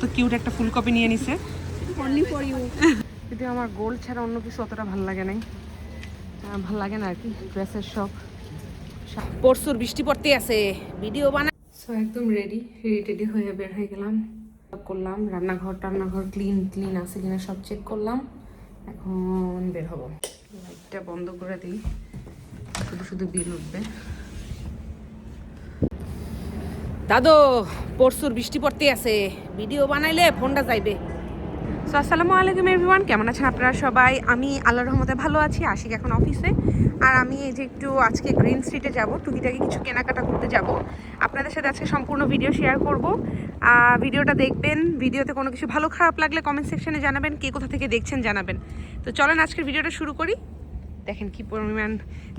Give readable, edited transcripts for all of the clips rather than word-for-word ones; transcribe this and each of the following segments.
মতো কিউট একটা ফুলকপি নিয়ে নিছে অনলি ফর ইউ। কিন্তু আমার গোল্ড ছাড়া অন্য কিছু অতটা ভালো লাগে নাই, ভালো লাগে না আর কি ড্রেসের সব। পরশুর বৃষ্টি পড়তে আছে, ভিডিও বানা। সো একদম রেডি হয়ে বের হয়ে গেলাম, করলাম রান্নাঘর ক্লিন আছে কিনা সব চেক করলাম। এখন বের হবো, লাইটটা বন্ধ করে দিই, শুধু বিল উঠবে। দাদু পরশুর বৃষ্টি পড়তে আছে, ভিডিও বানাইলে ফোনটা যাইবে। সো আসসালামু আলাইকুম এভরিওয়ান, কেমন আছেন আপনারা সবাই? আমি আল্লাহর রহমতে ভালো আছি। আশিক এখন অফিসে, আর আমি এই যে একটু আজকে গ্রিন স্ট্রিটে যাব, টুকিটাকি কিছু কেনাকাটা করতে যাব। আপনাদের সাথে আজকে সম্পূর্ণ ভিডিও শেয়ার করব। ভিডিওটা দেখবেন, ভিডিওতে কোনো কিছু ভালো খারাপ লাগলে কমেন্ট সেকশনে জানাবেন, কে কোথা থেকে দেখছেন জানাবেন। তো চলেন আজকের ভিডিওটা শুরু করি। দেখেন কি পরিমাণ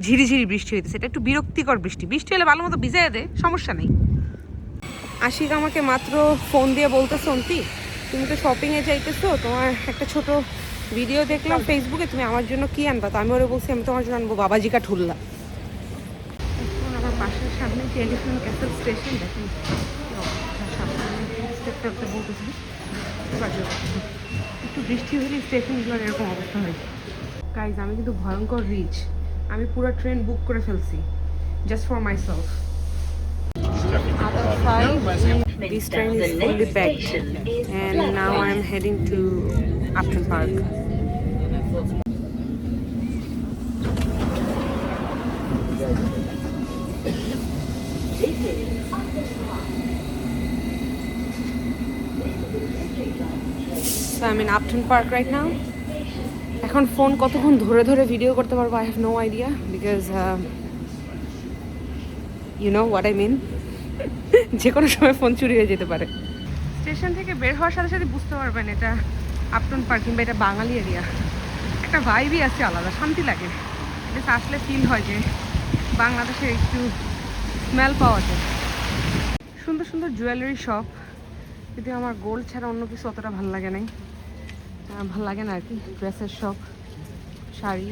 ঝিরিঝিরি বৃষ্টি হইতেছে, এটা একটু বিরক্তিকর বৃষ্টি হলে ভালো মতো ভিজাইয়া দেয়, সমস্যা নেই। আশিক আমাকে মাত্র ফোন দিয়ে বলতেছে, অন্তি তুমি তো শপিংয়ে যাইতেছো, তোমার একটা ছোট ভিডিও দেখলাম ফেসবুকে, তুমি আমার জন্য কি আনবা? তো আমি ওরা বলছি আমি তোমার জন্য আনবো বাবাজিকা ঠুল্লা। এখন আমার বাসার সামনে যে এলিফ্যান্ট ক্যাসেল স্টেশন, দেখেন বলতেছি একটু বৃষ্টি হলে স্টেশনগুলোর এরকম অবস্থা হয়েছে। গাইজ আমি কিন্তু ভয়ঙ্কর রিচ, আমি পুরো ট্রেন বুক করে ফেলছি just for my self. This train is fully packed and now I am heading to Upton Park. So I'm in Upton Park right now. এখন ফোন কতক্ষণ ধরে ভিডিও করতে পারবো I have no idea because you know what I mean. যে কোনো সময় phone চুরি হয়ে যেতে পারে। স্টেশন থেকে বের হওয়ার সাথে সাথে বুঝতে পারবেন এটা আপটন পার্ক কিংবা এটা বাঙালি এরিয়া। একটা ভাইবই আছে আলাদা, শান্তি লাগে। এটা আসলে ফিল হয় যে বাংলাদেশের একটু স্মেল পাওয়া যায়। সুন্দর সুন্দর জুয়েলারি শপ, কিন্তু আমার গোল্ড ছাড়া অন্য কিছু অতটা ভালো লাগে নাই, ভালো লাগে না আর কি। ড্রেসের শপ, শাড়ি,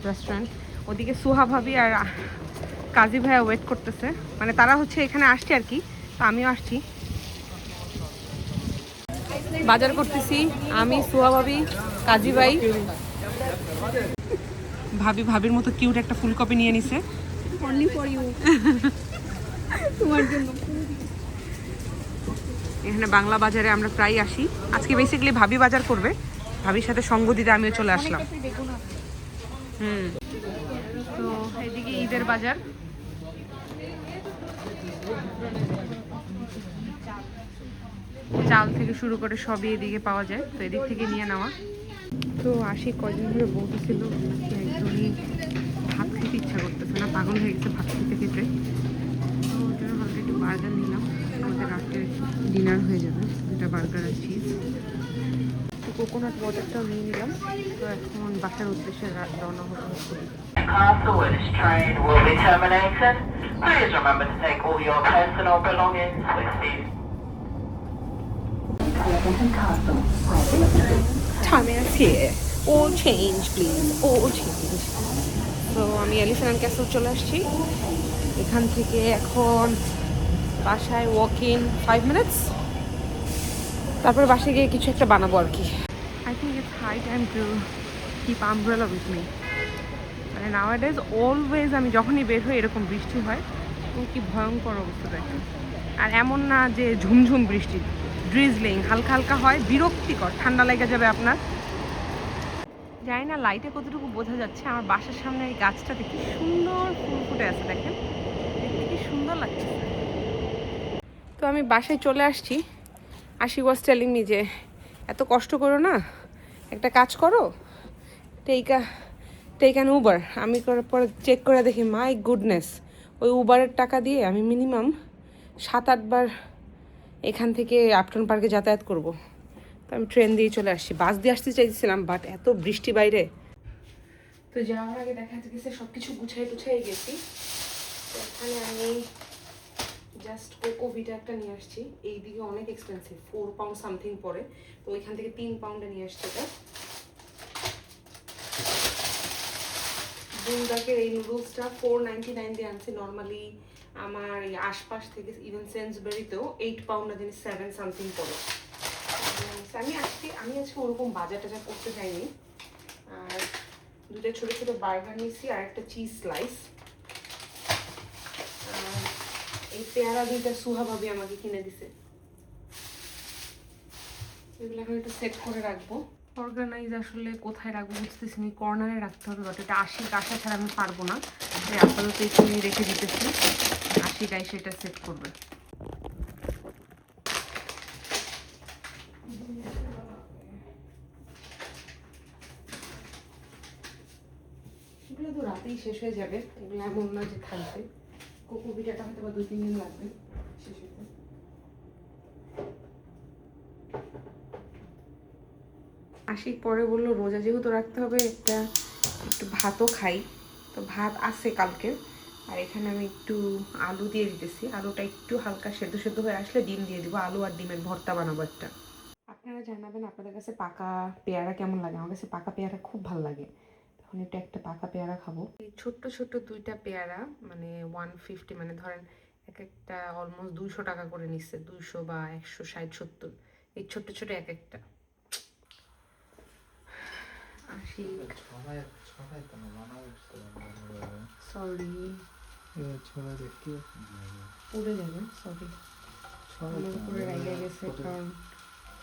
রেস্টুরেন্ট। ওদিকে সুহা ভাবি আর কাজী ভাইয়া ওয়েট করতেছে, মানে তারা হচ্ছে এখানে আসছে আর কি, তো আমিও আসছি। বাজার করতেছি আমি, সুহা ভাবি, কাজী ভাই। ভাবির মতো কিউট একটা ফুলকপি নিয়ে নিছে অনলি ফর ইউ, তোমার জন্য। এখানে বাংলা বাজারে আমরা প্রায় আসি, আজকে বেসিক্যালি ভাবি বাজার করবে, ভাবির সাথে সঙ্গ দিতে আমিও চলে আসলাম। তো এদিকে ঈদের বাজার, চাল থেকে শুরু করে সবই এদিকে পাওয়া যায়, তো এদিক থেকে নিয়ে নেওয়া। তো আসি কদিন ধরে বলতেছিল নাকি একদমই ভাত খেতে ইচ্ছা করতেছে না, পাগল হয়ে গেছে ভাত খেতে। তো ওই জন্য হালকা একটু বার্গার নিলাম, আমাদের রাত্রে ডিনার হয়ে যাবে, দুটা বার্গার আর চিজ। তো কোকোনাট ওয়াটারটাও নিয়ে নিলাম। তো এখন বাসার উদ্দেশ্যে রওনা হচ্ছে। Castle where this train will be terminated. Please remember to take all your personal belongings with you. Time is here. All change please, all change. তো আমি এলিফ্যান্ট ক্যাসেল চলে আসছি, এখান থেকে এখন বাসায় ওয়াক ইন 5 মিনিটস, তারপরে বাসায় গিয়ে কিছু একটা বানাবো আর কি। I think it's high time to keep umbrella with me. মানে নাওয়াডেজ অলওয়েজ আমি যখনই বের হই এরকম বৃষ্টি হয়, এবং কি ভয়ঙ্কর অবস্থা দেখেন। আর এমন না যে ঝুমঝুম বৃষ্টি, ড্রিজলিং হালকা হালকা হয়, বিরক্তিকর, ঠান্ডা লেগে যাবে আপনার। জানি না লাইটে কতটুকু বোঝা যাচ্ছে, আমার বাসার সামনে এই গাছটাতে কি সুন্দর ফুল ফুটে আছে, দেখেন দেখতে কি সুন্দর লাগছে। তো আমি বাসায় চলে আসছি। আশি ওয়াজ টেলিং মি যে এত কষ্ট করো না, একটা কাজ করো, টেক অ্যান উবার। আমি পরে চেক করে দেখি, মাই গুডনেস, ওই উবারের টাকা দিয়ে আমি মিনিমাম 7-8 বার এখান থেকে আপটন পার্কে যাতায়াত করব। তো আমি ট্রেন দিয়ে চলে আসছি, বাস দিয়ে আসতে চাইছিলাম, বাট এত বৃষ্টি বাইরে। তো যাওয়ার আগে দেখা গেছে সব কিছু গুছাই গেছি। তো এখানে আমি জাস্ট কোকোভিটা একটা নিয়ে আসছি, এইদিকে অনেক এক্সপেন্সিভ, 4 পাউন্ড সামথিং পরে, তো ওইখান থেকে 3 পাউন্ডে নিয়ে আসছি এটা। বুলডকের এই নুডলসটা 4.99 দিয়ে আনছি। নর্মালি আমার এই আশপাশ থেকে ইভেন সেন্সবেরিতেও 8 পাউন্ড না জানি 7 সামথিং পড়ে। আমি আজকে ওরকম বাজার টাজার করতে যাইনি। আর দুটো ছোটো ছোটো বার্গার নিয়েছি আর একটা চিজ স্লাইস। আর এই পেয়ারা দুইটা সুহা ভাবি আমাকে কিনে দিছে। এগুলো এখন একটু সেট করে রাখবো। অর্গানাইজ আসলে কোথায় রাখবো বুঝতেছি না, কর্নারে রাখতে হবে। বাট এটা আশিক আসা ছাড়া আমি পারবো না, তাই আপাতত এখানে রেখে দিতেছি। আশিক আই সেটা সেট করবে। এগুলো তো রাতেই শেষ হয়ে যাবে, এগুলো এমন না যে থাকবে। কোকো পিঠাটা হয়তো বা 2-3 দিন লাগবে শেষ হতে। আশিক পরে বললো রোজা যেহেতু রাখতে হবে একটু ভাতও খাই। তো ভাত আছে কালকে। আর এখানে আমি একটু আলু দিয়ে দিতেছি। আলুটা একটু হালকা সেদ্ধ সেদ্ধ হয়ে আসলে ডিম দিয়ে দিব। আলু আর ডিমের ভর্তা বানাবো একটা। আপনারা জানাবেন আপনাদের কাছে পাকা পেয়ারা কেমন লাগে। আমার কাছে পাকা পেয়ারা খুব ভালো লাগে। তখন একটু একটা পাকা পেয়ারা খাবো। এই ছোট্ট ছোট্ট দুইটা পেয়ারা মানে 150, মানে ধরেন এক একটা অলমোস্ট 200 টাকা করে নিচ্ছে। 200 বা 160-70, এই ছোট্ট ছোট এক একটা। আশিক সরি উড়ে যাবে, সরি আমার উপরে রেগে গেছে, কারণ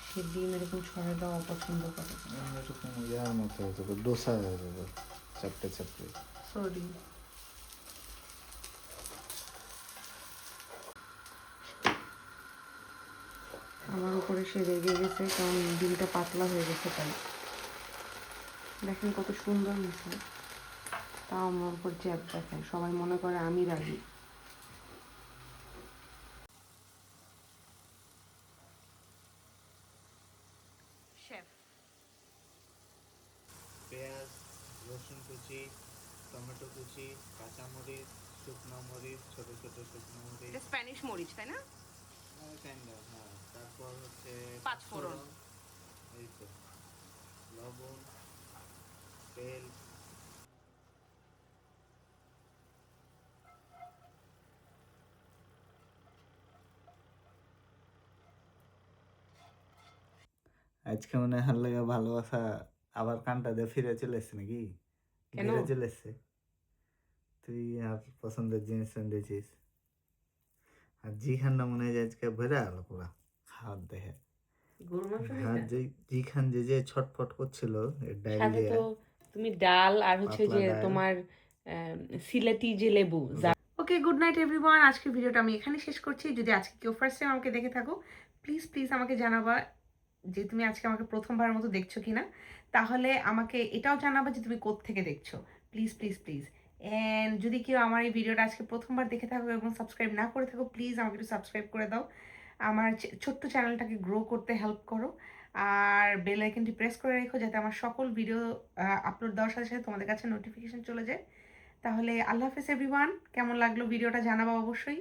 সে ডিম এরকম ছড়াই দেওয়া অপছন্দ করে। এরকম ইয়ার মতো হয়ে যাবে, ডোসা হয়ে যাবে চাপটে চাপটে। সরি। আমার উপরে সে রেগে গেছে কারণ ডিমটা পাতলা হয়ে গেছে তাই। দেখেন কত সুন্দর নিছে, তাও আমার উপর চ্যাপ দেখায়। সবাই মনে করে আমি রাগি। শেফ পেঁয়াজ, রসুন কুচি, টমেটো কুচি, কাঁচামরিচ, শুকনো মরিচ, ছোট ছোট শুকনো মরিচ, এটা স্প্যানিশ মরিচ তাই না? হ্যাঁ, তারপর হচ্ছে পাঁচফোড়ন, এই তো লবণ, তেল। আজকে মনে হয় লাগে ভালোবাসা আবার কানটা দিয়ে ফিরে চলে এসছে নাকি? কেন? ফিরে চলে এসছে। তুই আর পছন্দের জিনিস এনেছিস। আর জিখানটা মনে হয় যে আজকে ভরে আলো পুরা হাত দেখে। গরুর মাংস হাত জিখান যে ছটফট করছিল সাথে ডায়রিয়া। তো তুমি ডাল আর হচ্ছে পাতলা যে ডাল। তোমার সিলেটি যে লেবু। ওকে, গুড নাইট এভরিওয়ান। আজকের ভিডিওটা আমি এখানে শেষ করছি। যদি আজকে কেউ ফার্স্ট টাইম আমাকে দেখে থাকো, প্লিজ প্লিজ আমাকে জানাবা যে তুমি আজকে আমাকে প্রথমবারের মতো দেখছো কিনা। তাহলে আমাকে এটাও জানাবা যে তুমি কোত্থেকে দেখছো। Please please please. অ্যান্ড যদি কেউ আমার এই ভিডিওটা আজকে প্রথমবার দেখে থাকো এবং সাবস্ক্রাইব না করে থাকো, প্লিজ আমাকে একটু সাবস্ক্রাইব করে দাও। আমার ছোট্ট চ্যানেলটাকে গ্রো করতে হেল্প করো। আর বেল আইকনটি প্রেস করে রেখো যাতে আমার সকল ভিডিও আপলোড দেওয়ার সাথে সাথে তোমাদের কাছে নোটিফিকেশন চলে যায়। তাহলে আল্লাহ হাফেজ এভরিওয়ান। কেমন লাগলো ভিডিওটা জানাবো অবশ্যই।